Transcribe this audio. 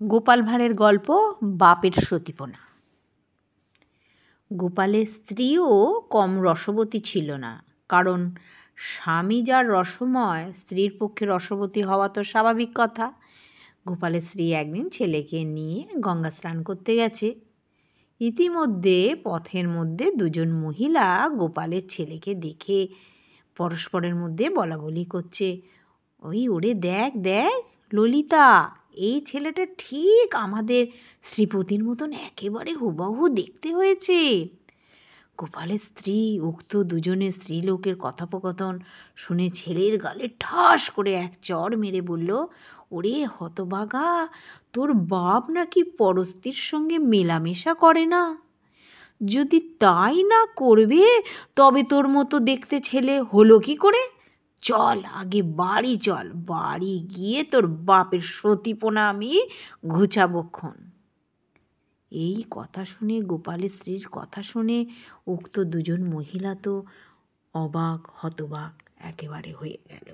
গোপাল ভাঁড়ের গল্প বাপের সতীপনা। গোপালের স্ত্রীও কম রসবতী ছিল না, কারণ স্বামী যার রসময় স্ত্রীর পক্ষে রসবতী হওয়া তো স্বাভাবিক কথা। গোপালের স্ত্রী একদিন ছেলেকে নিয়ে গঙ্গা স্নান করতে গেছে। ইতিমধ্যে পথের মধ্যে দুজন মহিলা গোপালের ছেলেকে দেখে পরস্পরের মধ্যে বলাবলি করছে, ওই ওরে দেখ দেখ ললিতা, এই ছেলেটা ঠিক আমাদের শ্রীপতির মতন একেবারে হুবহু দেখতে হয়েছে। গোপালের স্ত্রী উক্ত দুজনের স্ত্রীলোকের কথোপকথন শুনে ছেলের গালে ঠাস করে এক চড় মেরে বলল, ওরে হতভাগা, তোর বাপ নাকি পরস্ত্রীর সঙ্গে মেলামেশা করে না? যদি তাই না করবে তবে তোর মতো দেখতে ছেলে হলো কি করে? চল আগে বাড়ি চল, বাড়ি গিয়ে তোর বাপের সতীপনা আমি ঘুচাবক্ষণ। এই কথা শুনে, গোপালের স্ত্রীর কথা শুনে উক্ত দুজন মহিলা তো অবাক হতবাক একেবারে হয়ে গেল।